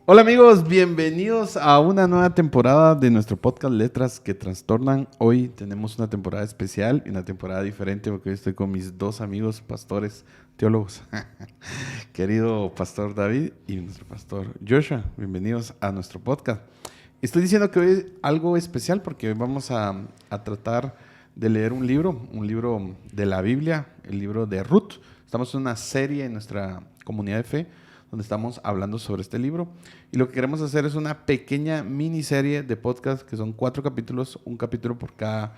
Hola amigos, bienvenidos a una nueva temporada de nuestro podcast Letras que Trastornan. Hoy tenemos una temporada especial y una temporada diferente porque hoy estoy con mis dos amigos pastores, teólogos. Querido pastor David y nuestro pastor Joshua, bienvenidos a nuestro podcast. Estoy diciendo que hoy es algo especial porque hoy vamos a tratar de leer un libro de la Biblia, el libro de Ruth. Estamos en una serie en nuestra comunidad de fe donde estamos hablando sobre este libro. Y lo que queremos hacer es una pequeña miniserie de podcast que son 4 capítulos, un capítulo por cada,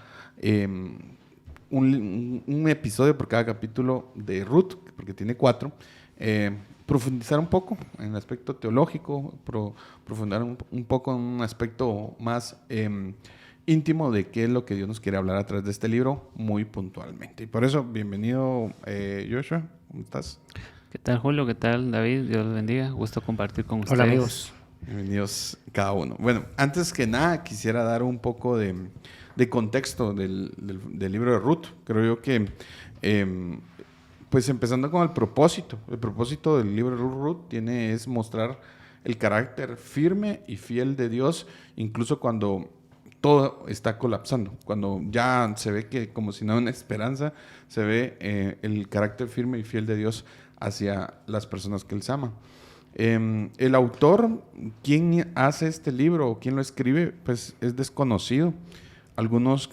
un episodio por cada capítulo de Ruth, porque tiene 4. Profundizar un poco en el aspecto teológico, profundizar un poco en un aspecto más íntimo de qué es lo que Dios nos quiere hablar a través de este libro muy puntualmente. Y por eso, bienvenido Joshua, ¿cómo estás? ¿Qué tal, Julio? ¿Qué tal, David? Dios los bendiga. Gusto compartir con ustedes. Hola, amigos. Bienvenidos cada uno. Bueno, antes que nada quisiera dar un poco de contexto del libro de Ruth. Creo yo que, pues empezando con el propósito del libro de Ruth es mostrar el carácter firme y fiel de Dios, incluso cuando todo está colapsando, cuando ya se ve que como si no hay una esperanza, se ve el carácter firme y fiel de Dios hacia las personas que Él ama. El autor, quien hace este libro o quien lo escribe, pues es desconocido. Algunos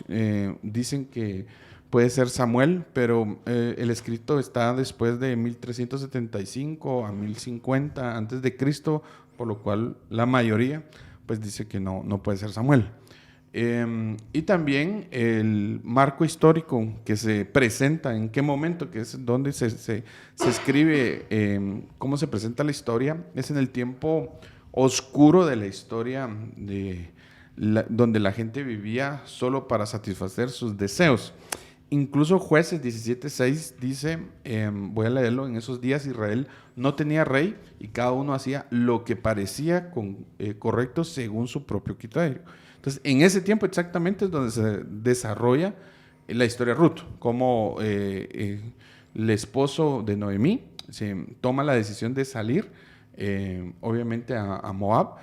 dicen que puede ser Samuel, pero el escrito está después de 1375 a 1050 antes de Cristo, por lo cual la mayoría pues dice que no puede ser Samuel. Y también el marco histórico que se presenta, en qué momento, que es donde se escribe, cómo se presenta la historia, es en el tiempo oscuro de la historia, donde la gente vivía solo para satisfacer sus deseos. Incluso Jueces 17:6 dice, voy a leerlo: en esos días Israel no tenía rey y cada uno hacía lo que parecía correcto según su propio criterio. Entonces, en ese tiempo exactamente es donde se desarrolla la historia de Ruth, como el esposo de Noemí se toma la decisión de salir, obviamente a Moab,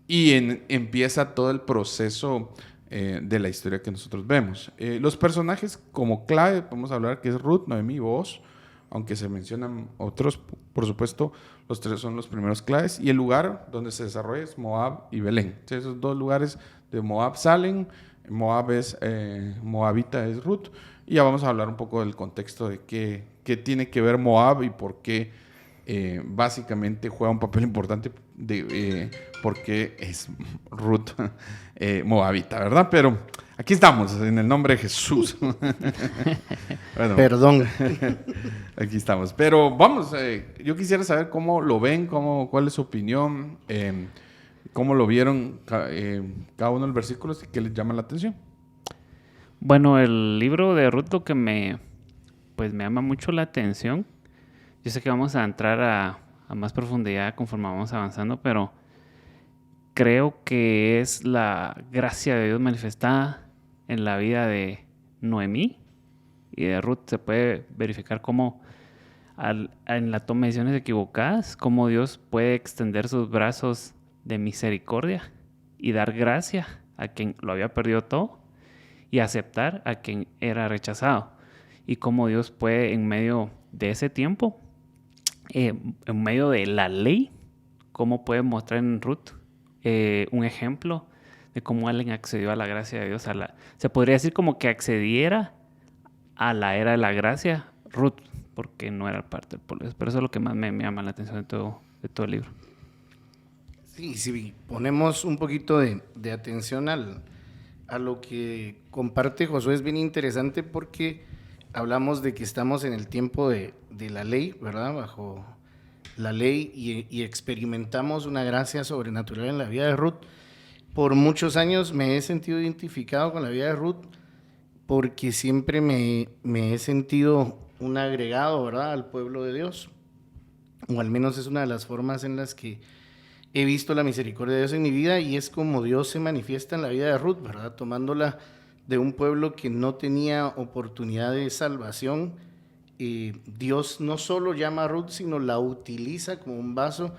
y empieza todo el proceso de la historia que nosotros vemos. Los personajes como clave, podemos hablar que es Ruth, Noemí y Booz, aunque se mencionan otros, por supuesto, los 3 son los primeros claves, y el lugar donde se desarrolla es Moab y Belén. Entonces, esos 2 lugares de Moab salen, Moabita es Ruth, y ya vamos a hablar un poco del contexto de qué tiene que ver Moab y por qué básicamente juega un papel importante porque es Ruth Moabita, ¿verdad? Pero aquí estamos, en el nombre de Jesús. Bueno, perdón. Aquí estamos. Pero vamos, yo quisiera saber cómo lo ven, cuál es su opinión, cómo lo vieron cada uno de los versículos y qué les llama la atención. Bueno, el libro de Ruth lo que me llama mucho la atención. Yo sé que vamos a entrar a más profundidad conforme vamos avanzando, pero creo que es la gracia de Dios manifestada en la vida de Noemí y de Ruth. Se puede verificar cómo en la toma de decisiones equivocadas, cómo Dios puede extender sus brazos de misericordia y dar gracia a quien lo había perdido todo y aceptar a quien era rechazado. Y cómo Dios puede, en medio de ese tiempo, en medio de la ley, cómo puede mostrar en Ruth un ejemplo de cómo alguien accedió a la gracia de Dios. Se podría decir como que accediera a la era de la gracia Ruth, porque no era parte del pueblo. Pero eso es lo que más me llama la atención de todo el libro. Sí, si ponemos un poquito de atención a lo que comparte Josué, es bien interesante porque hablamos de que estamos en el tiempo de la ley, ¿verdad? Bajo la ley y experimentamos una gracia sobrenatural en la vida de Ruth. Por muchos años me he sentido identificado con la vida de Ruth porque siempre me he sentido un agregado, ¿verdad?, al pueblo de Dios, o al menos es una de las formas en las que he visto la misericordia de Dios en mi vida, y es como Dios se manifiesta en la vida de Ruth, ¿verdad?, tomándola de un pueblo que no tenía oportunidad de salvación. Dios no solo llama a Ruth, sino la utiliza como un vaso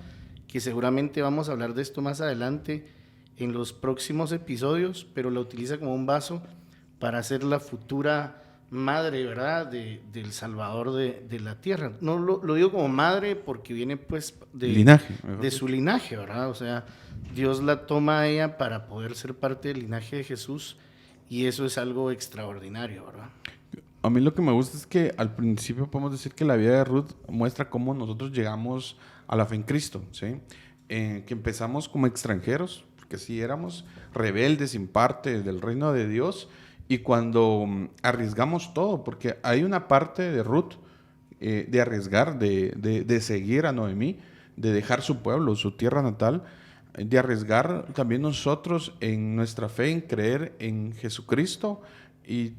que seguramente vamos a hablar de esto más adelante en los próximos episodios, pero la utiliza como un vaso para ser la futura madre, ¿verdad?, del Salvador de la tierra. No lo digo como madre porque viene pues Linaje. de su linaje, ¿verdad? O sea, Dios la toma a ella para poder ser parte del linaje de Jesús, y eso es algo extraordinario, ¿verdad? A mí lo que me gusta es que al principio podemos decir que la vida de Ruth muestra cómo nosotros llegamos a la fe en Cristo, ¿sí? Que empezamos como extranjeros, porque sí éramos rebeldes, sin parte del reino de Dios, y cuando arriesgamos todo, porque hay una parte de Ruth de arriesgar, de seguir a Noemí, de dejar su pueblo, su tierra natal, de arriesgar también nosotros en nuestra fe, en creer en Jesucristo, y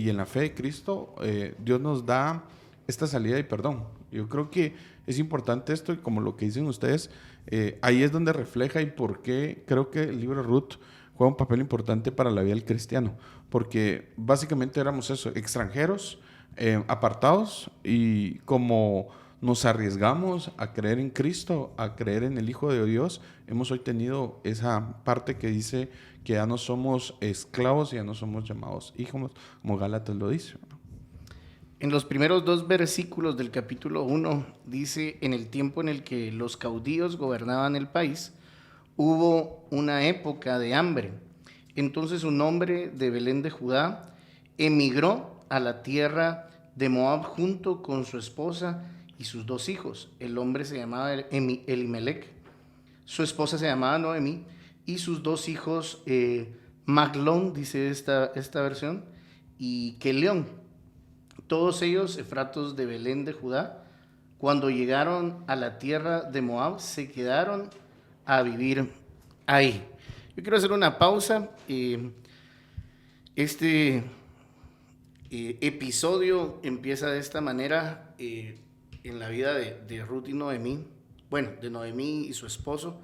en la fe de Cristo, Dios nos da esta salida y perdón. Yo creo que es importante esto, y como lo que dicen ustedes, ahí es donde refleja y por qué creo que el libro de Ruth juega un papel importante para la vida del cristiano, porque básicamente éramos eso, extranjeros, apartados, y como nos arriesgamos a creer en Cristo, a creer en el Hijo de Dios, hemos hoy tenido esa parte que dice que ya no somos esclavos, ya no somos llamados hijos, como Gálatas lo dice. En los primeros 2 versículos del capítulo 1 dice: en el tiempo en el que los caudillos gobernaban el país, hubo una época de hambre. Entonces un hombre de Belén de Judá emigró a la tierra de Moab junto con su esposa y sus 2 hijos. El hombre se llamaba Elimelec, su esposa se llamaba Noemí, y sus 2 hijos, Maglón, dice esta versión, y Queleón, todos ellos efratos de Belén de Judá. Cuando llegaron a la tierra de Moab, se quedaron a vivir ahí. Yo quiero hacer una pausa. Este episodio empieza de esta manera en la vida de Ruth y Noemí, bueno, de Noemí y su esposo.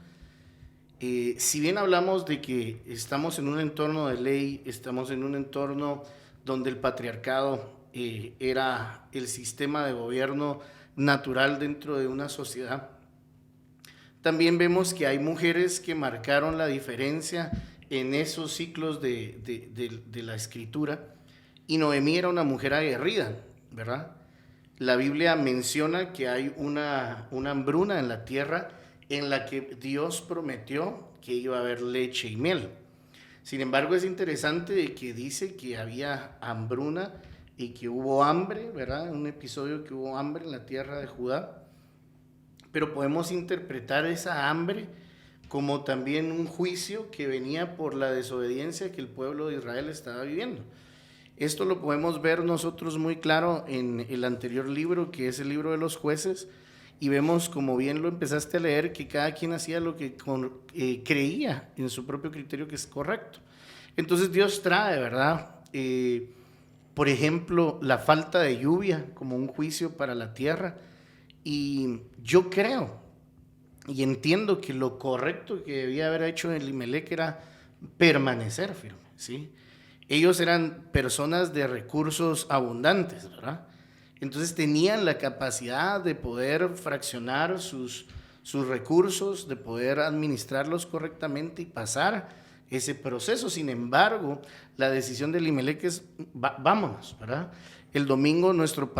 Si bien hablamos de que estamos en un entorno de ley, estamos en un entorno donde el patriarcado era el sistema de gobierno natural dentro de una sociedad, también vemos que hay mujeres que marcaron la diferencia en esos ciclos de la escritura, y Noemí era una mujer aguerrida, ¿verdad? La Biblia menciona que hay una hambruna en la tierra en la que Dios prometió que iba a haber leche y miel. Sin embargo, es interesante de que dice que había hambruna y que hubo hambre, ¿verdad? En un episodio que hubo hambre en la tierra de Judá, pero podemos interpretar esa hambre como también un juicio que venía por la desobediencia que el pueblo de Israel estaba viviendo. Esto lo podemos ver nosotros muy claro en el anterior libro, que es el libro de los jueces, y vemos, como bien lo empezaste a leer, que cada quien hacía lo que creía en su propio criterio que es correcto. Entonces Dios trae, ¿verdad? Por ejemplo, la falta de lluvia como un juicio para la tierra, y yo creo y entiendo que lo correcto que debía haber hecho Elimelec era permanecer firme, ¿sí? Ellos eran personas de recursos abundantes, ¿verdad? Entonces tenían la capacidad de poder fraccionar sus recursos, de poder administrarlos correctamente y pasar ese proceso. Sin embargo, la decisión de Elimelec es, vámonos, ¿verdad? El domingo nuestro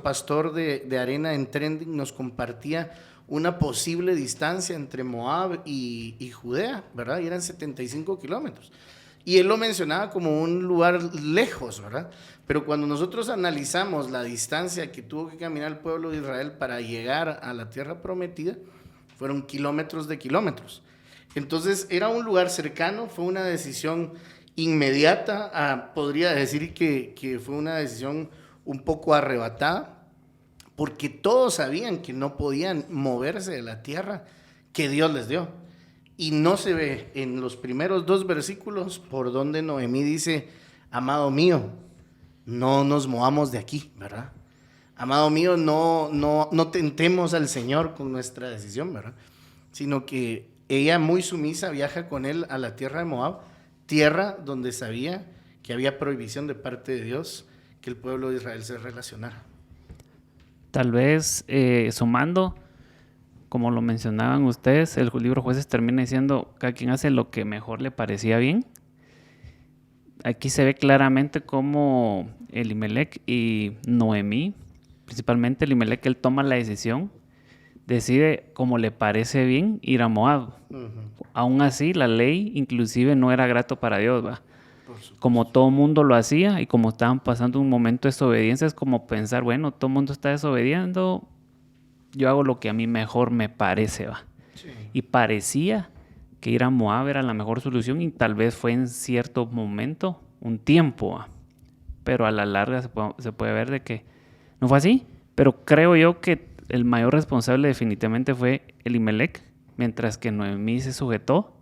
pastor de Arena en Trending nos compartía una posible distancia entre Moab y Judea, ¿verdad? Y eran 75 kilómetros. Y él lo mencionaba como un lugar lejos, ¿verdad? Pero cuando nosotros analizamos la distancia que tuvo que caminar el pueblo de Israel para llegar a la tierra prometida, fueron kilómetros de kilómetros. Entonces era un lugar cercano, fue una decisión inmediata, podría decir que fue una decisión un poco arrebatada, porque todos sabían que no podían moverse de la tierra que Dios les dio. Y no se ve en los primeros 2 versículos por donde Noemí dice: amado mío, no nos movamos de aquí, ¿verdad? Amado mío, no tentemos al Señor con nuestra decisión, ¿verdad? Sino que ella, muy sumisa, viaja con él a la tierra de Moab, tierra donde sabía que había prohibición de parte de Dios que el pueblo de Israel se relacionara. Tal vez sumando, como lo mencionaban ustedes, el libro Jueces termina diciendo cada quien hace lo que mejor le parecía bien. Aquí se ve claramente cómo Elimelech y Noemí, principalmente Elimelech, él toma la decisión, decide como le parece bien ir a Moab. Aún así, la ley inclusive no era grato para Dios, ¿va? Como todo mundo lo hacía y como estaban pasando un momento de desobediencia, es como pensar, bueno, todo el mundo está desobediendo, yo hago lo que a mí mejor me parece, ¿va? Sí. Y parecía que ir a Moab era la mejor solución y tal vez fue en cierto momento, un tiempo, ¿va? Pero a la larga se puede ver de que no fue así. Pero creo yo que el mayor responsable definitivamente fue Elimelech, mientras que Noemí se sujetó.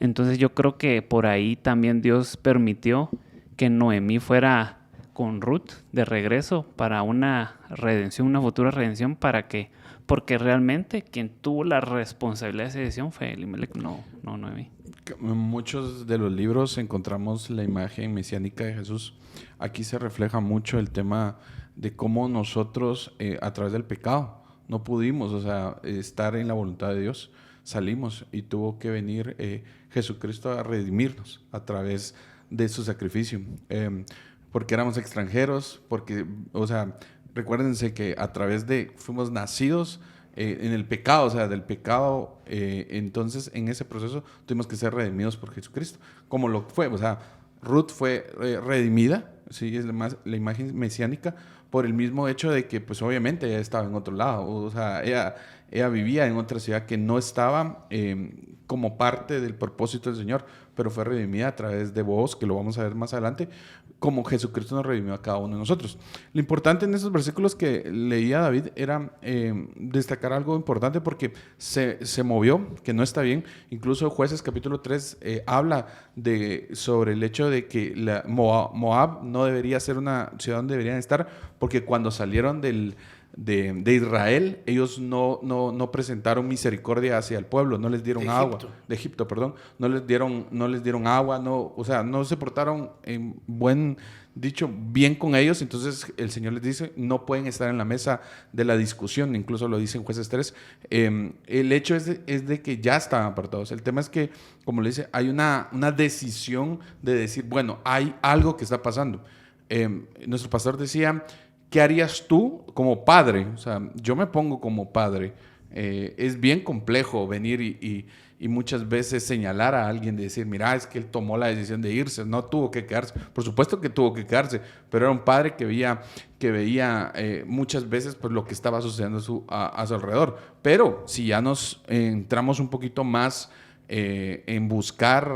Entonces yo creo que por ahí también Dios permitió que Noemí fuera con Ruth de regreso para una redención, una futura redención, porque realmente quien tuvo la responsabilidad de esa decisión fue Elimelech, no Noemí. En muchos de los libros encontramos la imagen mesiánica de Jesús. Aquí se refleja mucho el tema de cómo nosotros a través del pecado no pudimos, estar en la voluntad de Dios. Salimos y tuvo que venir Jesucristo a redimirnos a través de su sacrificio. Porque éramos extranjeros, porque, recuérdense que a través fuimos nacidos en el pecado, del pecado, entonces en ese proceso tuvimos que ser redimidos por Jesucristo, como lo fue, Ruth fue redimida, sí, es la imagen mesiánica, por el mismo hecho de que, pues obviamente ella estaba en otro lado, ella vivía en otra ciudad que no estaba como parte del propósito del Señor, pero fue redimida a través de Booz, que lo vamos a ver más adelante, como Jesucristo nos redimió a cada uno de nosotros. Lo importante en esos versículos que leía David era destacar algo importante porque se movió, que no está bien. Incluso Jueces capítulo 3 habla sobre el hecho de que Moab no debería ser una ciudad donde deberían estar, porque cuando salieron de Israel, ellos no presentaron misericordia hacia el pueblo, no les dieron agua, de Egipto, perdón, no les dieron agua, no se portaron bien con ellos. Entonces el Señor les dice, no pueden estar en la mesa de la discusión, incluso lo dice en Jueces 3. El hecho es de que ya estaban apartados. El tema es que, como le dice, hay una decisión de decir, bueno, hay algo que está pasando. Nuestro pastor decía, ¿qué harías tú como padre? Yo me pongo como padre. Es bien complejo venir y muchas veces señalar a alguien, de decir, mira, es que él tomó la decisión de irse, no tuvo que quedarse. Por supuesto que tuvo que quedarse, pero era un padre que veía muchas veces pues, lo que estaba sucediendo a su alrededor. Pero si ya nos entramos un poquito más en buscar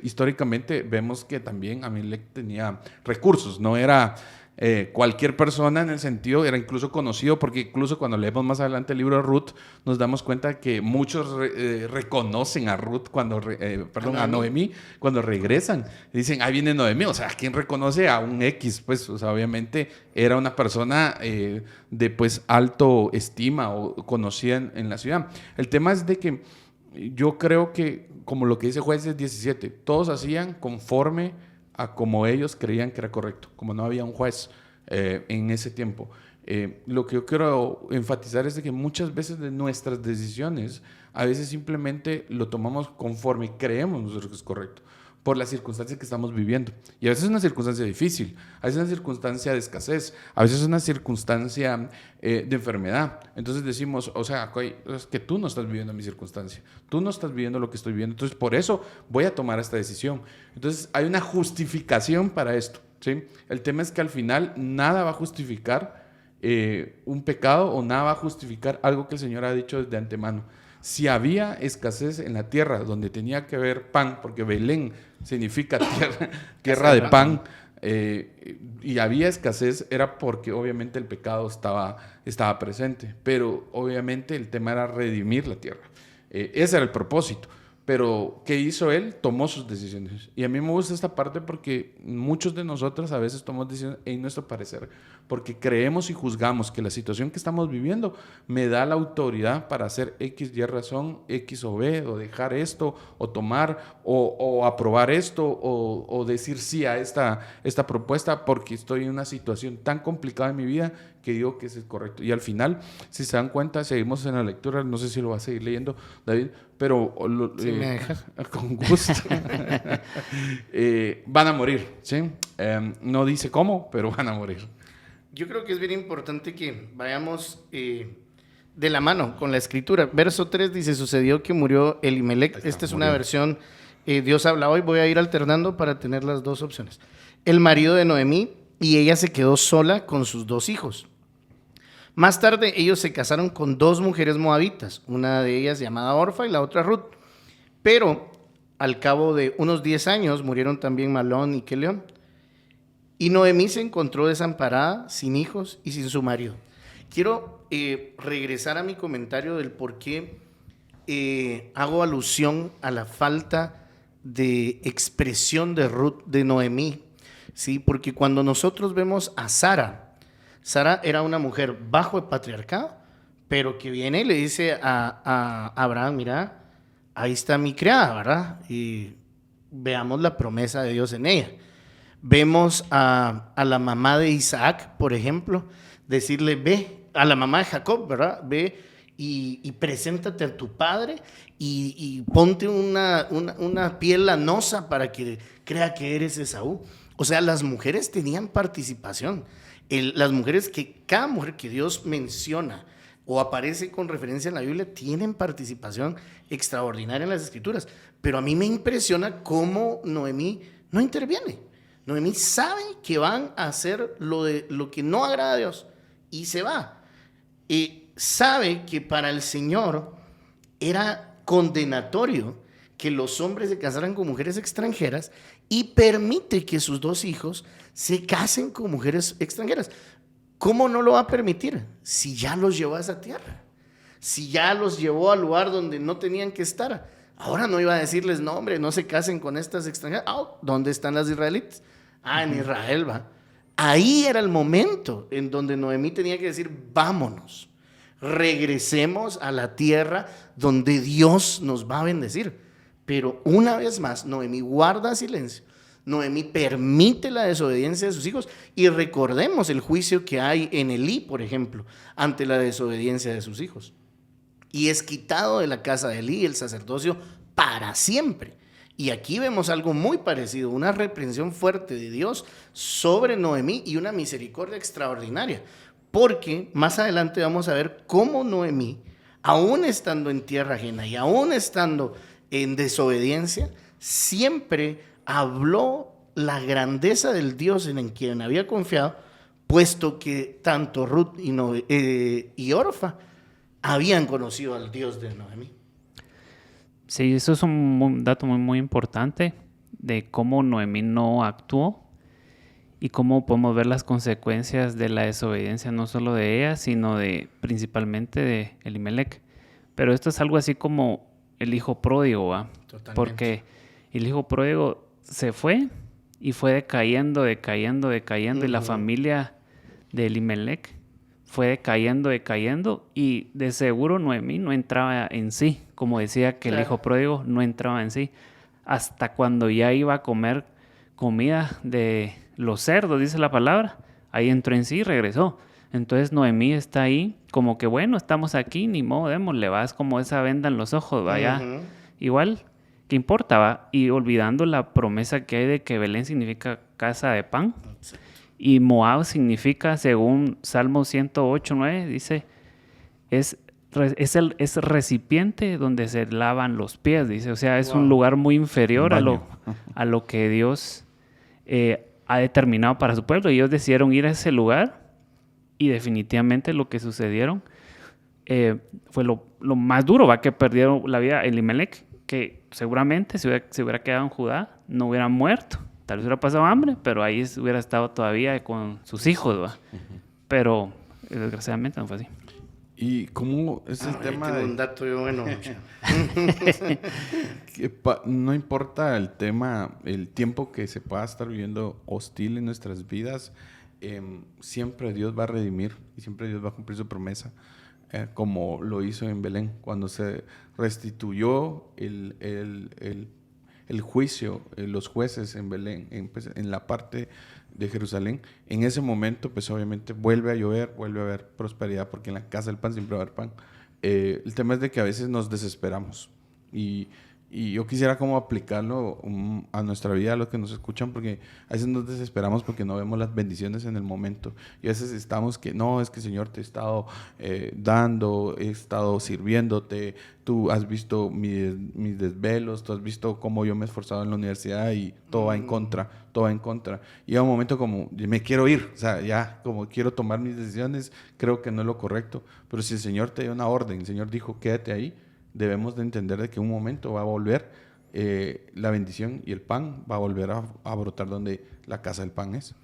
históricamente, vemos que también Abimelech tenía recursos, no era cualquier persona, en el sentido, era incluso conocido, porque incluso cuando leemos más adelante el libro de Ruth, nos damos cuenta que muchos reconocen a Ruth a Noemí cuando regresan. Dicen, ahí viene Noemí. ¿Quién reconoce a un X? Pues, obviamente era una persona de pues alto estima o conocida en la ciudad. El tema es de que yo creo que, como lo que dice Jueces 17, todos hacían conforme a como ellos creían que era correcto, como no había un juez en ese tiempo. Lo que yo quiero enfatizar es de que muchas veces de nuestras decisiones, a veces simplemente lo tomamos conforme creemos nosotros que es correcto, por las circunstancias que estamos viviendo. Y a veces es una circunstancia difícil, a veces es una circunstancia de escasez, a veces es una circunstancia de enfermedad. Entonces decimos, es que tú no estás viviendo mi circunstancia, tú no estás viviendo lo que estoy viviendo, entonces por eso voy a tomar esta decisión. Entonces hay una justificación para esto, ¿sí? El tema es que al final nada va a justificar un pecado, o nada va a justificar algo que el Señor ha dicho desde antemano. Si había escasez en la tierra donde tenía que haber pan, porque Belén significa tierra de pan, y había escasez, era porque obviamente el pecado estaba presente, pero obviamente el tema era redimir la tierra. Ese era el propósito. Pero, ¿qué hizo él? Tomó sus decisiones. Y a mí me gusta esta parte porque muchos de nosotros a veces tomamos decisiones en nuestro parecer, porque creemos y juzgamos que la situación que estamos viviendo me da la autoridad para hacer X, Y razón, X o B, o dejar esto, o tomar, o aprobar esto, o decir sí a esta propuesta, porque estoy en una situación tan complicada en mi vida que digo que es el correcto. Y al final, si se dan cuenta, seguimos en la lectura, no sé si lo va a seguir leyendo, David, pero ¿Sí me dejas? con gusto. Van a morir, ¿sí? No dice cómo, pero van a morir. Yo creo que es bien importante que vayamos de la mano con la escritura. Verso 3 dice, sucedió que murió Elimelec. Esta es una versión, Dios habla hoy, voy a ir alternando para tener las dos opciones. El marido de Noemí, y ella se quedó sola con sus 2 hijos. Más tarde ellos se casaron con 2 mujeres moabitas, una de ellas llamada Orfa y la otra Ruth. Pero al cabo de unos 10 años murieron también Malón y Keleón. Y Noemí se encontró desamparada, sin hijos y sin su marido. Quiero regresar a mi comentario del por qué hago alusión a la falta de expresión de Ruth, de Noemí, ¿sí? Porque cuando nosotros vemos a Sara era una mujer bajo el patriarcado, pero que viene y le dice a Abraham, mira, ahí está mi criada, ¿verdad? Y veamos la promesa de Dios en ella. Vemos a la mamá de Isaac, por ejemplo, decirle, ve, a la mamá de Jacob, ¿verdad? Ve y preséntate a tu padre y ponte una piel lanosa para que crea que eres Esaú. O sea, las mujeres tenían participación. Las mujeres cada mujer que Dios menciona o aparece con referencia en la Biblia tienen participación extraordinaria en las Escrituras. Pero a mí me impresiona cómo Noemí no interviene. Noemí sabe que van a hacer lo que no agrada a Dios y se va. Sabe que para el Señor era condenatorio que los hombres se casaran con mujeres extranjeras y permite que sus 2 hijos se casen con mujeres extranjeras. ¿Cómo no lo va a permitir? Si ya los llevó a esa tierra, si ya los llevó al lugar donde no tenían que estar. Ahora no iba a decirles, no hombre, no se casen con estas extranjeras. ¿Dónde están las israelitas? En Israel va. Ahí era el momento en donde Noemí tenía que decir, vámonos, regresemos a la tierra donde Dios nos va a bendecir. Pero una vez más, Noemí guarda silencio. Noemí permite la desobediencia de sus hijos. Y recordemos el juicio que hay en Elí, por ejemplo, ante la desobediencia de sus hijos. Y es quitado de la casa de Elí el sacerdocio para siempre. Y aquí vemos algo muy parecido, una reprensión fuerte de Dios sobre Noemí y una misericordia extraordinaria. Porque más adelante vamos a ver cómo Noemí, aún estando en tierra ajena y aún estando en desobediencia, siempre habló la grandeza del Dios en quien había confiado, puesto que tanto Ruth y Orfa habían conocido al Dios de Noemí. Sí, eso es un dato muy, muy importante de cómo Noemí no actuó y cómo podemos ver las consecuencias de la desobediencia no solo de ella, sino principalmente de Elimelec. Pero esto es algo así como el hijo pródigo, ¿va? Totalmente. Porque el hijo pródigo se fue y fue decayendo, y la familia de Elimelec fue decayendo, y de seguro Noemí no entraba en sí, como decía que el hijo pródigo no entraba en sí, hasta cuando ya iba a comer comida de los cerdos, dice la palabra, ahí entró en sí y regresó. Entonces Noemí está ahí como que, bueno, estamos aquí, ni modo, démosle, vas como esa venda en los ojos, vaya. Igual, ¿qué importa, va? Y olvidando la promesa que hay de que Belén significa casa de pan. Y Moab significa, según Salmo 108:9, dice, es recipiente donde se lavan los pies, dice. O sea, es un lugar muy inferior a lo que Dios ha determinado para su pueblo. Y ellos decidieron ir a ese lugar y definitivamente lo que sucedieron fue lo más duro, ¿va? Que perdieron la vida Elimelec, que seguramente si hubiera quedado en Judá no hubiera muerto. Tal vez hubiera pasado hambre, pero ahí hubiera estado todavía con sus hijos, ¿va? Pero desgraciadamente no fue así. ¿Y cómo es el tema de un dato yo, bueno, que no importa el tema, el tiempo que se pueda estar viviendo hostil en nuestras vidas, siempre Dios va a redimir y siempre Dios va a cumplir su promesa, como lo hizo en Belén, cuando se restituyó el el juicio, los jueces en Belén, en la parte de Jerusalén, en ese momento, pues obviamente vuelve a llover, vuelve a haber prosperidad, porque en la casa del pan siempre va a haber pan. El tema es de que a veces nos desesperamos y yo quisiera como aplicarlo a nuestra vida, a los que nos escuchan, porque a veces nos desesperamos porque no vemos las bendiciones en el momento. Y a veces estamos que, no, es que Señor te he estado dando, he estado sirviéndote, tú has visto mis desvelos, tú has visto cómo yo me he esforzado en la universidad y todo va en contra, todo va en contra. Y llega un momento como, me quiero ir, o sea, ya, como quiero tomar mis decisiones, creo que no es lo correcto. Pero si el Señor te dio una orden, el Señor dijo, quédate ahí, debemos de entender de que un momento va a volver la bendición y el pan va a volver a brotar donde la casa del pan es.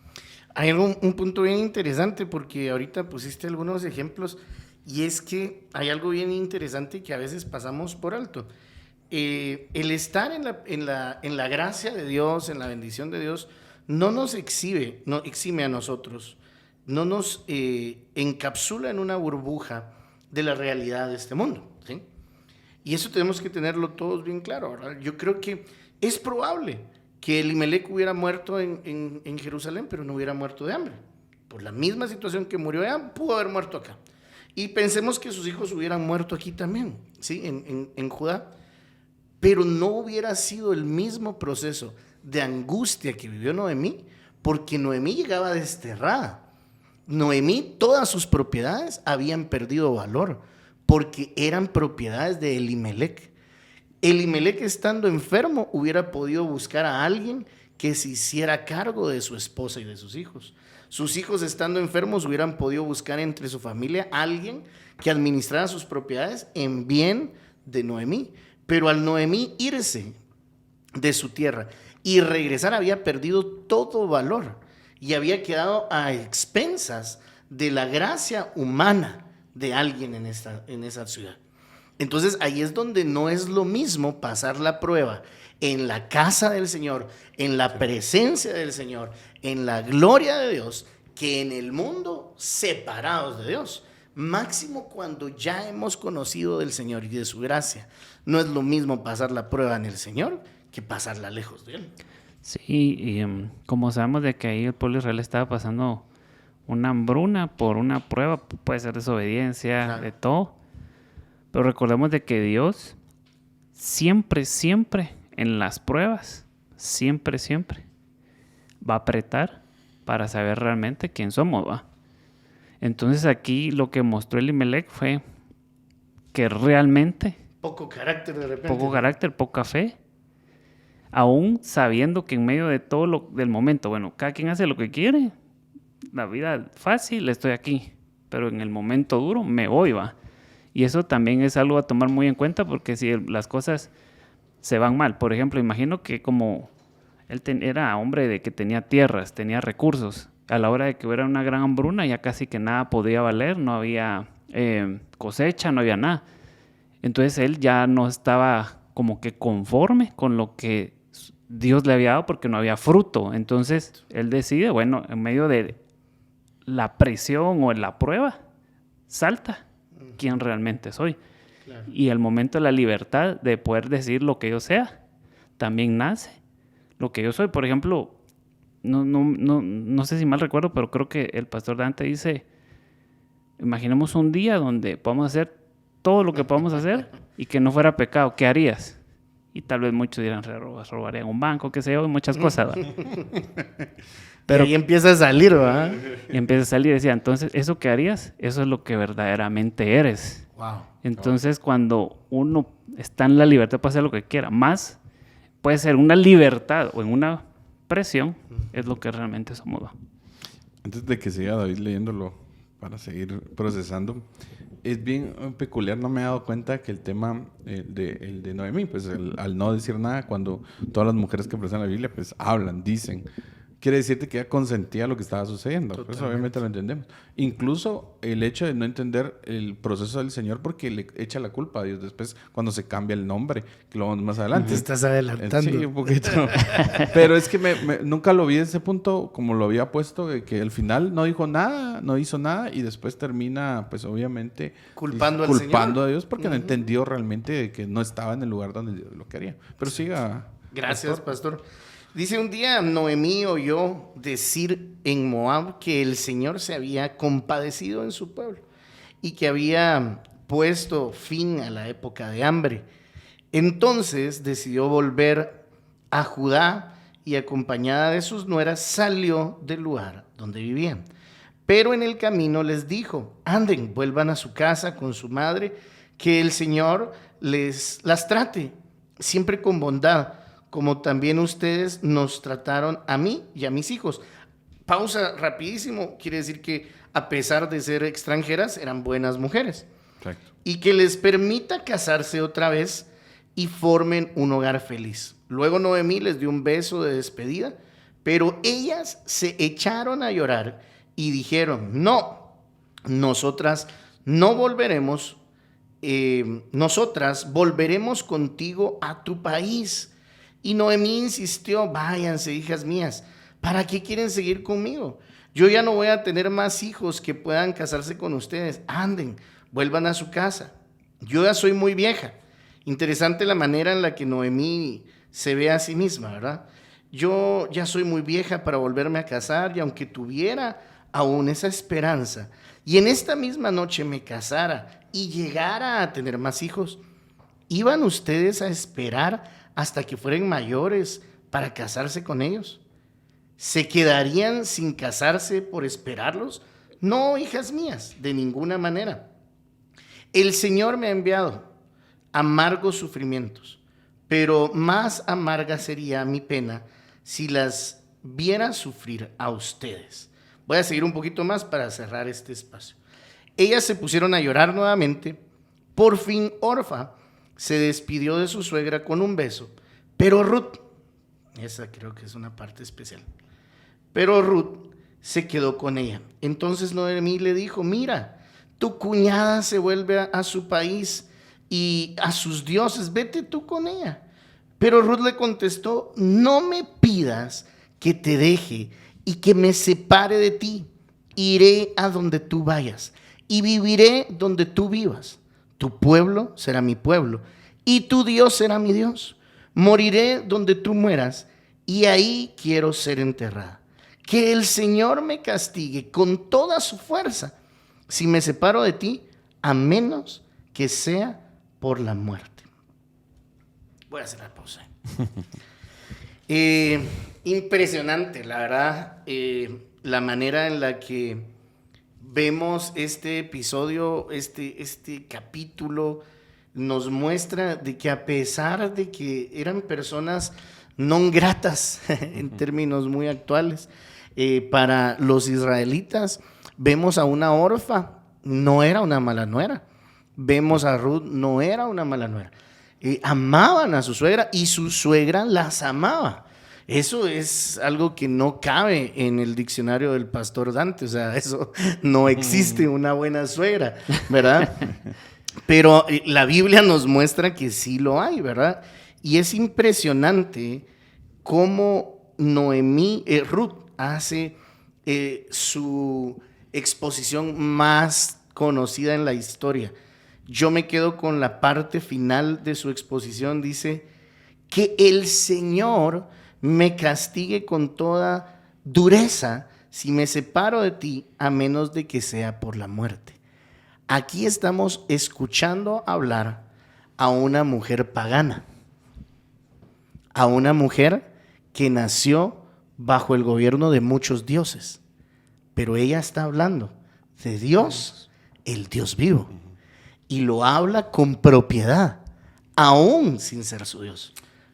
Hay un punto bien interesante porque ahorita pusiste algunos ejemplos y es que hay algo bien interesante que a veces pasamos por alto. El estar en la gracia de Dios, en la bendición de Dios, no nos exime a nosotros, no nos encapsula en una burbuja de la realidad de este mundo, ¿sí? Y eso tenemos que tenerlo todos bien claro, ¿verdad? Yo creo que es probable que Elimelec hubiera muerto en Jerusalén, pero no hubiera muerto de hambre. Por la misma situación que murió allá, pudo haber muerto acá. Y pensemos que sus hijos hubieran muerto aquí también, ¿sí? En Judá. Pero no hubiera sido el mismo proceso de angustia que vivió Noemí, porque Noemí llegaba desterrada. Noemí, todas sus propiedades habían perdido valor, porque eran propiedades de Elimelec. Elimelec, estando enfermo, hubiera podido buscar a alguien que se hiciera cargo de su esposa y de sus hijos. Sus hijos, estando enfermos, hubieran podido buscar entre su familia a alguien que administrara sus propiedades en bien de Noemí. Pero al Noemí irse de su tierra y regresar, había perdido todo valor y había quedado a expensas de la gracia humana de alguien en esa ciudad. Entonces ahí es donde no es lo mismo pasar la prueba en la casa del Señor, en la presencia del Señor, en la gloria de Dios, que en el mundo separados de Dios. Máximo cuando ya hemos conocido del Señor y de su gracia. No es lo mismo pasar la prueba en el Señor que pasarla lejos de Él. Sí, y como sabemos de que ahí el pueblo de Israel estaba pasando una hambruna por una prueba, puede ser desobediencia, claro, de todo. Pero recordemos de que Dios siempre en las pruebas, siempre va a apretar para saber realmente quién somos, ¿va? Entonces aquí lo que mostró Elimelec fue que realmente poco carácter de repente. Poco carácter, poca fe. Aún sabiendo que en medio de todo del momento, bueno, cada quien hace lo que quiere. La vida fácil, estoy aquí, pero en el momento duro me voy, va. Y eso también es algo a tomar muy en cuenta, porque si las cosas se van mal, por ejemplo, imagino que como él era hombre de que tenía tierras, tenía recursos, a la hora de que hubiera una gran hambruna ya casi que nada podía valer, no había cosecha, no había nada. Entonces él ya no estaba como que conforme con lo que Dios le había dado porque no había fruto. Entonces él decide, bueno, en medio de la presión o la prueba, salta quién realmente soy. Claro. Y el momento de la libertad de poder decir lo que yo sea, también nace lo que yo soy. Por ejemplo, no sé si mal recuerdo, pero creo que el pastor Dante dice, imaginemos un día donde podamos hacer todo lo que podamos hacer y que no fuera pecado, ¿qué harías? Y tal vez muchos dirán, robarían un banco, qué sé yo, y muchas cosas, ¿va? Pero y empieza a salir, ¿va? Y empieza a salir, decía, entonces, ¿eso que harías? Eso es lo que verdaderamente eres. Wow. Entonces, cuando uno está en la libertad para hacer lo que quiera, más puede ser una libertad o en una presión, es lo que realmente somos, ¿va? Antes de que siga David leyéndolo, para seguir procesando, es bien peculiar, no me he dado cuenta que el tema el de Noemí, pues al no decir nada, cuando todas las mujeres que presentan la Biblia, pues hablan, dicen, quiere decirte que ella consentía lo que estaba sucediendo. Totalmente. Eso obviamente lo entendemos. Incluso el hecho de no entender el proceso del Señor porque le echa la culpa a Dios después cuando se cambia el nombre, que lo vamos más adelante. Te estás adelantando. Sí, un poquito. Pero es que nunca lo vi en ese punto como lo había puesto, de que al final no dijo nada, no hizo nada y después termina, pues obviamente, culpando a Dios porque no entendió realmente que no estaba en el lugar donde Dios lo quería. Pero siga. Gracias, pastor. Dice, un día Noemí oyó decir en Moab que el Señor se había compadecido en su pueblo y que había puesto fin a la época de hambre. Entonces decidió volver a Judá y acompañada de sus nueras salió del lugar donde vivían. Pero en el camino les dijo, anden, vuelvan a su casa con su madre, que el Señor las trate siempre con bondad, como también ustedes nos trataron a mí y a mis hijos. Pausa rapidísimo, quiere decir que a pesar de ser extranjeras, eran buenas mujeres. Exacto. Y que les permita casarse otra vez y formen un hogar feliz. Luego Noemí les dio un beso de despedida, pero ellas se echaron a llorar y dijeron, no, nosotras no volveremos, nosotras volveremos contigo a tu país. Y Noemí insistió, váyanse, hijas mías, ¿para qué quieren seguir conmigo? Yo ya no voy a tener más hijos que puedan casarse con ustedes. Anden, vuelvan a su casa. Yo ya soy muy vieja. Interesante la manera en la que Noemí se ve a sí misma, ¿verdad? Yo ya soy muy vieja para volverme a casar y aunque tuviera aún esa esperanza y en esta misma noche me casara y llegara a tener más hijos, ¿iban ustedes a esperar hasta que fueran mayores para casarse con ellos? ¿Se quedarían sin casarse por esperarlos? No, hijas mías, de ninguna manera. El Señor me ha enviado amargos sufrimientos, pero más amarga sería mi pena si las viera sufrir a ustedes. Voy a seguir un poquito más para cerrar este espacio. Ellas se pusieron a llorar nuevamente. Por fin Orfa se despidió de su suegra con un beso, pero Ruth, esa creo que es una parte especial, pero Ruth se quedó con ella. Entonces Noemí le dijo, mira, tu cuñada se vuelve a su país y a sus dioses, vete tú con ella. Pero Ruth le contestó, no me pidas que te deje y que me separe de ti. Iré a donde tú vayas y viviré donde tú vivas. Tu pueblo será mi pueblo y tu Dios será mi Dios. Moriré donde tú mueras y ahí quiero ser enterrada. Que el Señor me castigue con toda su fuerza si me separo de ti, a menos que sea por la muerte. Voy a hacer la pausa. Impresionante, la verdad, la manera en la que vemos este episodio, este capítulo, nos muestra de que a pesar de que eran personas non gratas, en términos muy actuales, para los israelitas, vemos a una Orfa, no era una mala nuera. Vemos a Ruth, no era una mala nuera. Amaban a su suegra y su suegra las amaba. Eso es algo que no cabe en el diccionario del pastor Dante. O sea, eso no existe, una buena suegra, ¿verdad? Pero la Biblia nos muestra que sí lo hay, ¿verdad? Y es impresionante cómo Ruth hace su exposición más conocida en la historia. Yo me quedo con la parte final de su exposición. Dice que el Señor me castigue con toda dureza si me separo de ti, a menos de que sea por la muerte. Aquí estamos escuchando hablar a una mujer pagana, a una mujer que nació bajo el gobierno de muchos dioses, pero ella está hablando de Dios, el Dios vivo, y lo habla con propiedad, aún sin ser su Dios.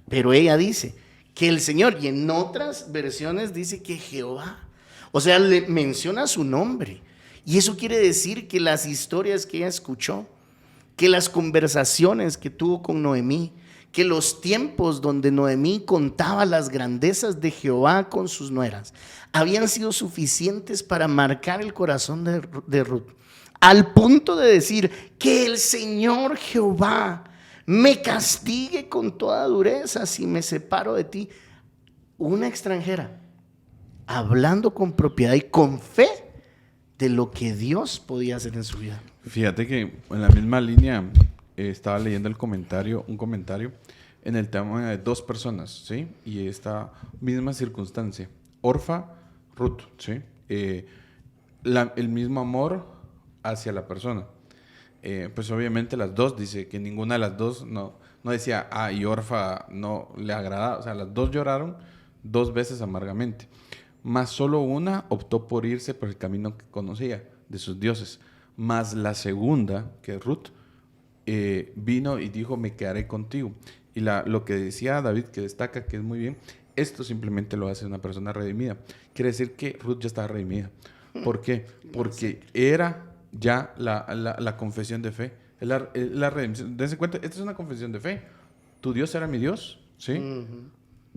Pero ella dice que el Señor, y en otras versiones dice que Jehová, o sea, le menciona su nombre. Y eso quiere decir que las historias que ella escuchó, que las conversaciones que tuvo con Noemí, que los tiempos donde Noemí contaba las grandezas de Jehová con sus nueras, habían sido suficientes para marcar el corazón de Ruth, al punto de decir que el Señor Jehová me castigue con toda dureza si me separo de ti. Una extranjera, hablando con propiedad y con fe de lo que Dios podía hacer en su vida. Fíjate que en la misma línea estaba leyendo un comentario en el tema de dos personas, ¿sí? Y esta misma circunstancia. Orfa, Ruth, ¿sí? El mismo amor hacia la persona. Pues obviamente las dos, dice que ninguna de las dos no decía, y Orfa no le agradaba. O sea, las dos lloraron 2 veces amargamente. Mas solo una optó por irse por el camino que conocía de sus dioses. Mas la segunda, que es Ruth, vino y dijo, me quedaré contigo. Y lo que decía David, que destaca, que es muy bien, esto simplemente lo hace una persona redimida. Quiere decir que Ruth ya estaba redimida. ¿Por qué? Porque era ya la confesión de fe. Es la redención. Dense cuenta, esta es una confesión de fe. Tu Dios será mi Dios, ¿sí? Uh-huh.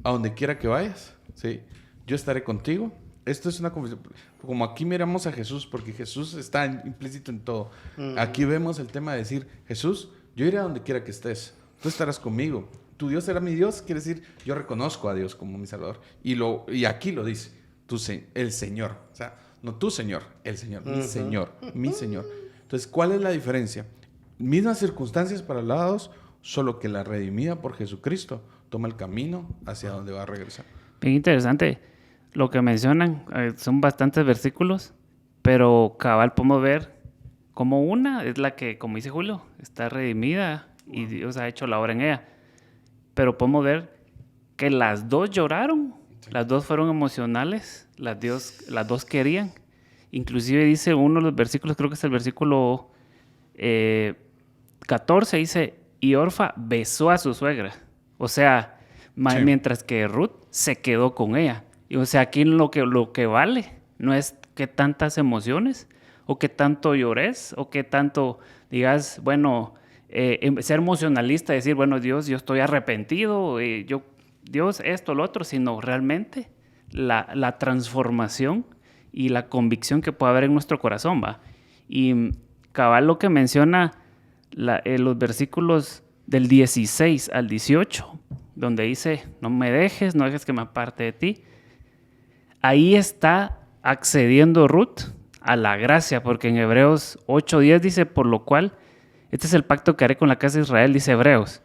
A donde quiera que vayas, ¿sí? Yo estaré contigo. Esto es una confesión. Como aquí miramos a Jesús, porque Jesús está implícito en todo. Uh-huh. Aquí vemos el tema de decir, Jesús, yo iré a donde quiera que estés. Tú estarás conmigo. Tu Dios será mi Dios. Quiere decir, yo reconozco a Dios como mi Salvador. Y aquí lo dice, el Señor. O sea, no tu Señor, el Señor. Uh-huh. Mi Señor, mi Señor. Entonces, ¿cuál es la diferencia? Mismas circunstancias para los lados, solo que la redimida por Jesucristo toma el camino hacia donde va a regresar. Bien interesante. Lo que mencionan son bastantes versículos, pero cabal podemos ver como una es la que, como dice Julio, está redimida y Dios ha hecho la obra en ella. Pero podemos ver que las dos lloraron, las dos fueron emocionales, las dos querían. Inclusive dice uno de los versículos, creo que es el versículo 14, dice, y Orfa besó a su suegra. O sea, sí. Mientras que Ruth se quedó con ella. Y, o sea, aquí lo que vale no es que tantas emociones o que tanto llores o que tanto digas, bueno, ser emocionalista, decir, bueno, Dios, yo estoy arrepentido, Dios, esto, lo otro, sino realmente la transformación y la convicción que puede haber en nuestro corazón, ¿va? Y cabal lo que menciona los versículos del 16 al 18, donde dice, no me dejes, no dejes que me aparte de ti. Ahí está accediendo Ruth a la gracia, porque en Hebreos 8:10 dice, por lo cual, este es el pacto que haré con la casa de Israel, dice Hebreos.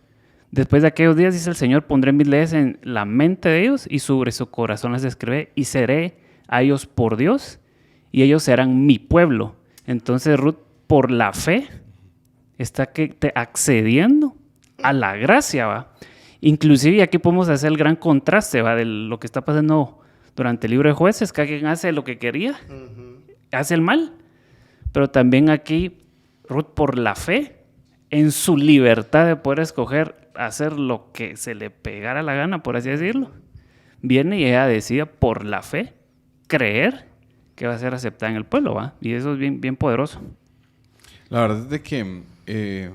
Después de aquellos días, dice el Señor, pondré mis leyes en la mente de ellos y sobre su corazón las escribiré y seré a ellos por Dios y ellos serán mi pueblo. Entonces Ruth, por la fe, está accediendo a la gracia, ¿va? Inclusive aquí podemos hacer el gran contraste, ¿va? De lo que está pasando durante el libro de Jueces, que alguien hace lo que quería, hace el mal, pero también aquí Ruth, por la fe, en su libertad de poder escoger hacer lo que se le pegara la gana, por así decirlo, viene y ella decide por la fe creer que va a ser aceptada en el pueblo, ¿va? Y eso es bien, bien poderoso. La verdad es de que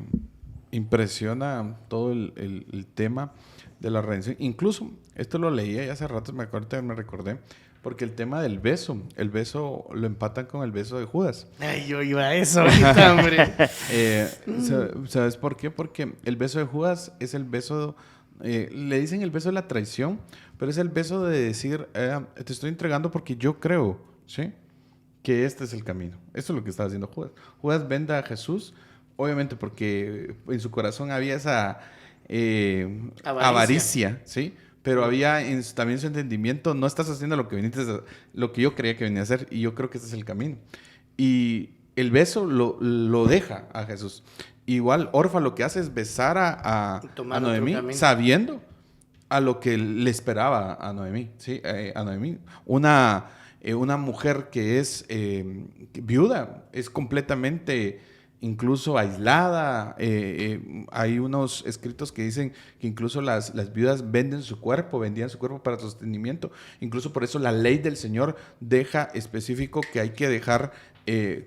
impresiona todo el tema de la redención. Incluso, esto lo leía ya hace rato, me recordé, porque el tema del beso, el beso lo empatan con el beso de Judas. Ay, yo iba a eso ahorita, hombre. ¿Sabes por qué? Porque el beso de Judas es el beso, le dicen el beso de la traición, pero es el beso de decir, te estoy entregando porque yo creo, ¿sí?, que este es el camino. Eso es lo que estaba haciendo Judas. Judas vende a Jesús, obviamente porque en su corazón había esa avaricia, ¿sí? Pero había también su entendimiento, no estás haciendo lo que yo creía que venía a hacer, y yo creo que este es el camino. Y el beso lo deja a Jesús. Igual Orfa lo que hace es besar a Noemí, sabiendo a lo que le esperaba a Noemí, ¿sí? A Noemí. Una mujer que es viuda, es completamente incluso aislada. Hay unos escritos que dicen que incluso las viudas vendían su cuerpo para sostenimiento. Incluso por eso la ley del Señor deja específico que hay que dejar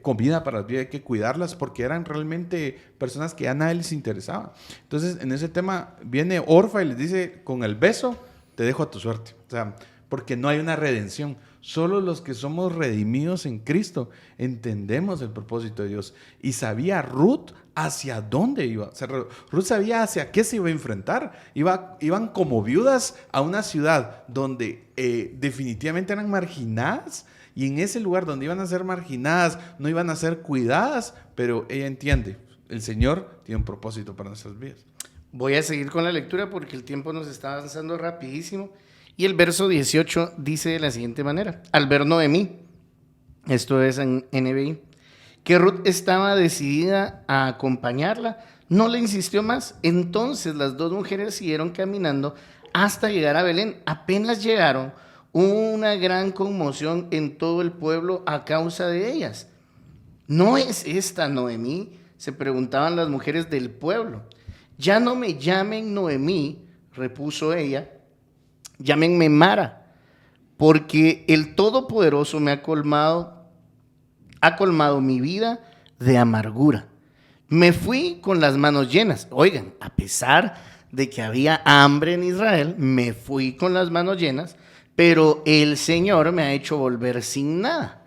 comida para las viudas, hay que cuidarlas, porque eran realmente personas que a nadie les interesaba. Entonces, en ese tema viene Orfa y les dice, con el beso te dejo a tu suerte. O sea, porque no hay una redención. Solo los que somos redimidos en Cristo entendemos el propósito de Dios. Y sabía Ruth hacia dónde iba. O sea, Ruth sabía hacia qué se iba a enfrentar. Iban como viudas a una ciudad donde definitivamente eran marginadas. Y en ese lugar donde iban a ser marginadas, no iban a ser cuidadas. Pero ella entiende, el Señor tiene un propósito para nuestras vidas. Voy a seguir con la lectura porque el tiempo nos está avanzando rapidísimo. Y el verso 18 dice de la siguiente manera: al ver Noemí, esto es en NBI, que Ruth estaba decidida a acompañarla, no le insistió más. Entonces las dos mujeres siguieron caminando hasta llegar a Belén. Apenas llegaron, hubo una gran conmoción en todo el pueblo a causa de ellas. ¿No es esta Noemí?, se preguntaban las mujeres del pueblo. Ya no me llamen Noemí, repuso ella, llámenme Mara, porque el Todopoderoso me ha colmado mi vida de amargura. Me fui con las manos llenas. Oigan, a pesar de que había hambre en Israel, me fui con las manos llenas, pero el Señor me ha hecho volver sin nada.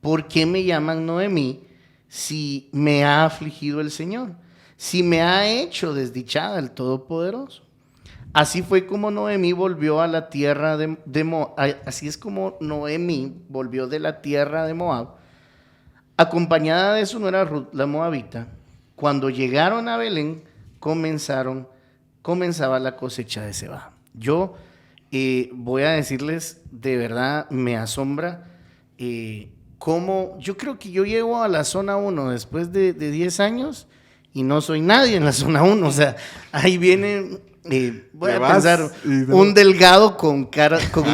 ¿Por qué me llaman Noemí si me ha afligido el Señor? Si me ha hecho desdichada el Todopoderoso. Así fue como Noemí volvió a la tierra de Moab. Así es como Noemí volvió de la tierra de Moab, acompañada de su nuera Ruth, la moabita. Cuando llegaron a Belén, comenzaba la cosecha de cebada. Yo voy a decirles, de verdad, me asombra cómo yo creo que yo llego a la zona 1 después de 10 años y no soy nadie en la zona 1. O sea, ahí viene, voy a pensar, un delgado con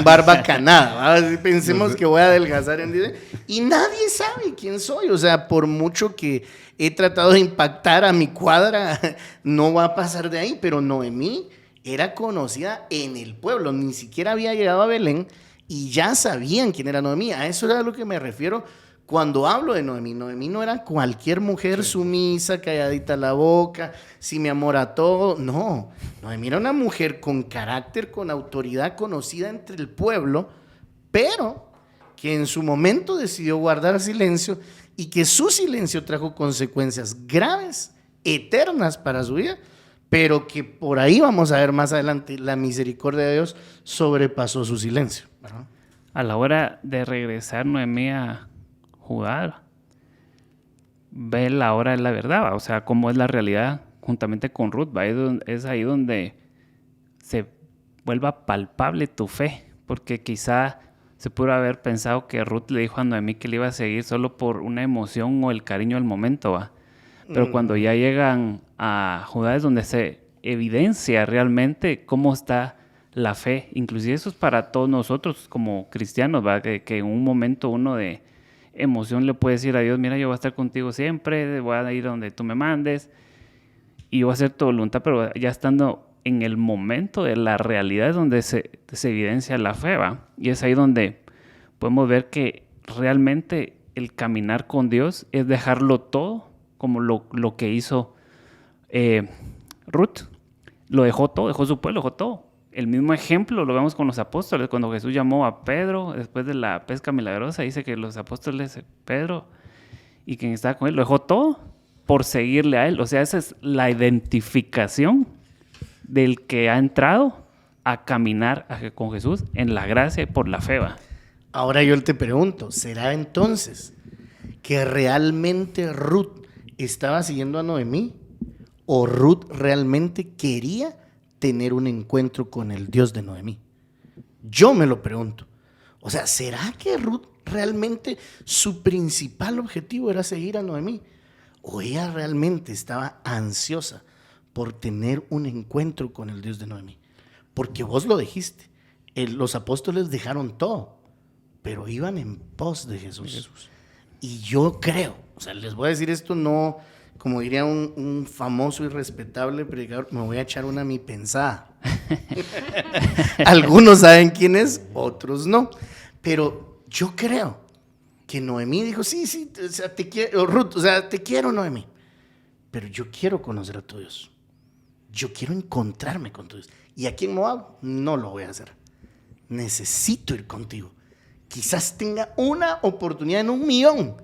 barba canada. ¿Va? Pensemos que voy a adelgazar en 10 y nadie sabe quién soy. O sea, por mucho que he tratado de impactar a mi cuadra, no va a pasar de ahí. Pero Noemí era conocida en el pueblo, ni siquiera había llegado a Belén y ya sabían quién era Noemí. A eso era a lo que me refiero cuando hablo de Noemí. Noemí no era cualquier mujer sumisa, calladita la boca, sí, mi amor a todo. No, Noemí era una mujer con carácter, con autoridad, conocida entre el pueblo, pero que en su momento decidió guardar silencio y que su silencio trajo consecuencias graves, eternas para su vida, pero que por ahí vamos a ver más adelante, la misericordia de Dios sobrepasó su silencio, ¿verdad? A la hora de regresar Noemí a Judá, ve la hora de la verdad, ¿va? O sea, cómo es la realidad juntamente con Ruth, ¿va? Es ahí donde se vuelva palpable tu fe, porque quizá se pudo haber pensado que Ruth le dijo a Noemí que le iba a seguir solo por una emoción o el cariño del momento, ¿va? Pero cuando ya llegan a Judá es donde se evidencia realmente cómo está la fe. Inclusive eso es para todos nosotros como cristianos, ¿va? Que en un momento uno de emoción le puede decir a Dios: mira, yo voy a estar contigo siempre, voy a ir donde tú me mandes y voy a hacer tu voluntad. Pero ya estando en el momento de la realidad es donde se evidencia la fe, ¿va? Y es ahí donde podemos ver que realmente el caminar con Dios es dejarlo todo, como lo que hizo Ruth. Lo dejó todo, dejó su pueblo, dejó todo. El mismo ejemplo lo vemos con los apóstoles. Cuando Jesús llamó a Pedro después de la pesca milagrosa, dice que los apóstoles, Pedro y quien estaba con él, lo dejó todo por seguirle a él. O sea, esa es la identificación del que ha entrado a caminar con Jesús en la gracia y por la fe, ¿va? Ahora yo te pregunto, ¿será entonces que realmente Ruth estaba siguiendo a Noemí? ¿O Ruth realmente quería tener un encuentro con el Dios de Noemí? Yo me lo pregunto. O sea, ¿será que Ruth realmente su principal objetivo era seguir a Noemí? ¿O ella realmente estaba ansiosa por tener un encuentro con el Dios de Noemí? Porque vos lo dijiste, los apóstoles dejaron todo, pero iban en pos de Jesús. Y yo creo, o sea, les voy a decir esto, no, como diría un famoso y respetable predicador, me voy a echar una mi pensada. Algunos saben quién es, otros no. Pero yo creo que Noemí dijo: sí, o sea, te quiero, Ruth, o sea, te quiero, Noemí, pero yo quiero conocer a tu Dios. Yo quiero encontrarme con tu Dios. Y aquí en Moab no lo voy a hacer. Necesito ir contigo. Quizás tenga una oportunidad en 1,000,000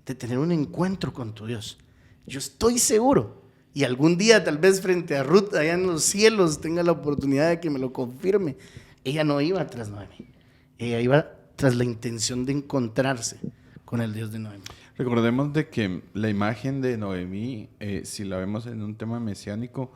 de tener un encuentro con tu Dios. Yo estoy seguro. Y algún día, tal vez frente a Ruth, allá en los cielos, tenga la oportunidad de que me lo confirme. Ella no iba tras Noemí. Ella iba tras la intención de encontrarse con el Dios de Noemí. Recordemos de que la imagen de Noemí, si la vemos en un tema mesiánico,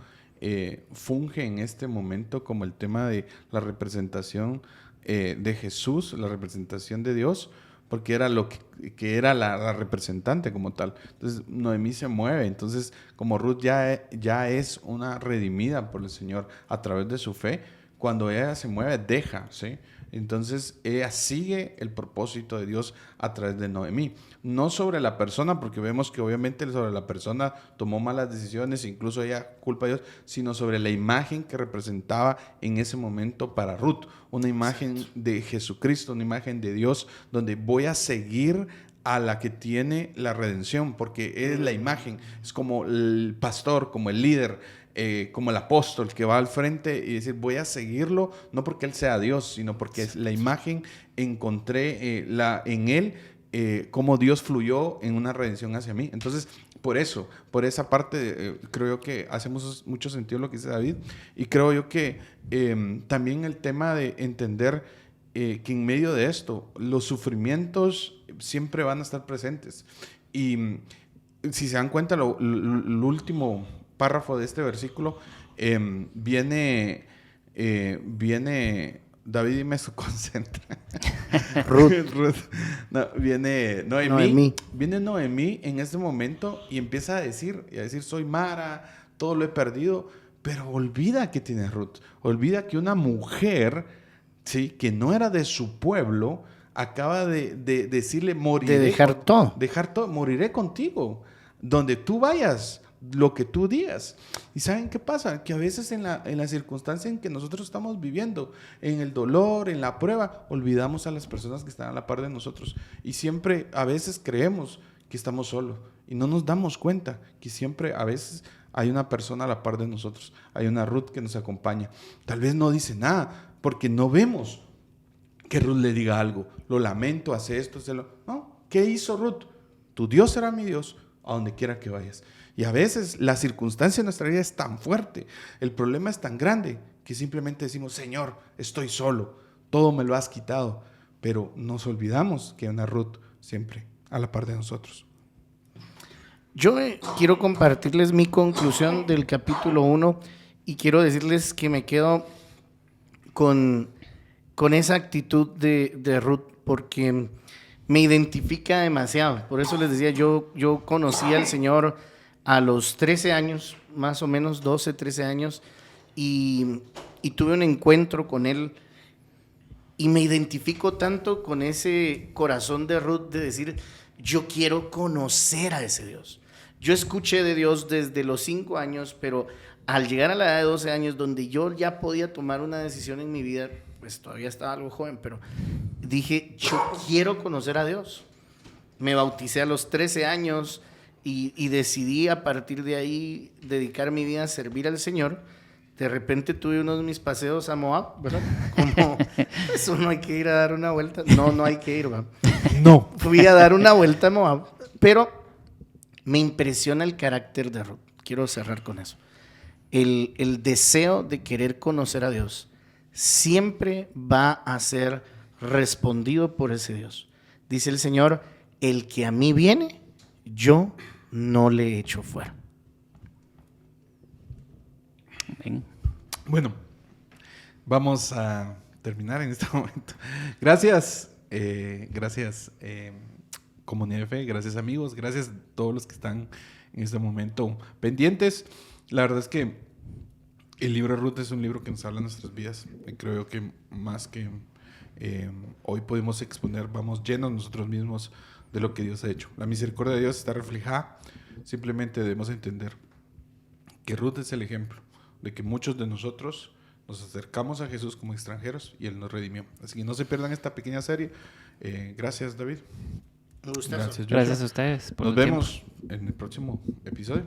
funge en este momento como el tema de la representación de Jesús, la representación de Dios, porque era lo que era la representante como tal. Entonces Noemí se mueve, entonces como Ruth ya es una redimida por el Señor a través de su fe, cuando ella se mueve deja, ¿sí? Entonces ella sigue el propósito de Dios a través de Noemí. No sobre la persona, porque vemos que obviamente sobre la persona tomó malas decisiones, incluso ella culpa a Dios, sino sobre la imagen que representaba en ese momento para Ruth. Una imagen de Jesucristo, una imagen de Dios, donde voy a seguir a la que tiene la redención, porque es la imagen, es como el pastor, como el líder, como el apóstol que va al frente y decir, voy a seguirlo, no porque él sea Dios, sino porque es la imagen, encontré en él cómo Dios fluyó en una redención hacia mí. Entonces, por eso, por esa parte, creo yo que hacemos mucho sentido lo que dice David, y creo yo que también el tema de entender que en medio de esto, los sufrimientos siempre van a estar presentes. Y si se dan cuenta, el último párrafo de este versículo viene David y me concentra. Ruth. No, viene Noemí. Viene Noemí en este momento y empieza a decir, soy Mara, todo lo he perdido, pero olvida que tiene Ruth. Olvida que una mujer, ¿sí?, que no era de su pueblo, acaba de decirle, moriré. De dejar todo. Dejar todo, moriré contigo. Donde tú vayas, lo que tú digas. ¿Y saben qué pasa? Que a veces en la circunstancia en que nosotros estamos viviendo, en el dolor, en la prueba, olvidamos a las personas que están a la par de nosotros. Y siempre, a veces creemos que estamos solos. Y no nos damos cuenta que siempre, a veces, hay una persona a la par de nosotros. Hay una Ruth que nos acompaña. Tal vez no dice nada, porque no vemos que Ruth le diga algo. Lo lamento, hace esto, hace lo... No, ¿qué hizo Ruth? Tu Dios será mi Dios, a donde quiera que vayas. Y a veces la circunstancia de nuestra vida es tan fuerte, el problema es tan grande, que simplemente decimos, Señor, estoy solo, todo me lo has quitado. Pero nos olvidamos que hay una Ruth siempre a la par de nosotros. Yo quiero compartirles mi conclusión del capítulo 1 y quiero decirles que me quedo con esa actitud de Ruth, porque me identifica demasiado. Por eso les decía, yo conocí al Señor a los 13 años, más o menos 12, 13 años, y tuve un encuentro con Él, y me identifico tanto con ese corazón de Ruth de decir, yo quiero conocer a ese Dios. Yo escuché de Dios desde los 5 años, pero al llegar a la edad de 12 años, donde yo ya podía tomar una decisión en mi vida, pues todavía estaba algo joven, pero dije, yo quiero conocer a Dios. Me bauticé a los 13 años y decidí a partir de ahí dedicar mi vida a servir al Señor. De repente tuve uno de mis paseos a Moab, ¿verdad? Como, eso no hay que ir a dar una vuelta. No hay que ir, ¿verdad? No. Fui a dar una vuelta a Moab, pero me impresiona el carácter de Ruth. Quiero cerrar con eso. El deseo de querer conocer a Dios siempre va a ser respondido por ese Dios. Dice el Señor, el que a mí viene, yo no le echo fuera. Ven. Bueno, vamos a terminar en este momento. Gracias, comunidad de fe, gracias amigos, gracias a todos los que están en este momento pendientes. La verdad es que el libro de Ruth es un libro que nos habla de nuestras vidas. Creo que más que hoy podemos exponer, vamos llenos nosotros mismos de lo que Dios ha hecho. La misericordia de Dios está reflejada. Simplemente debemos entender que Ruth es el ejemplo de que muchos de nosotros nos acercamos a Jesús como extranjeros y Él nos redimió. Así que no se pierdan esta pequeña serie. Gracias, David. Gracias a ustedes por Nos el vemos en el próximo episodio.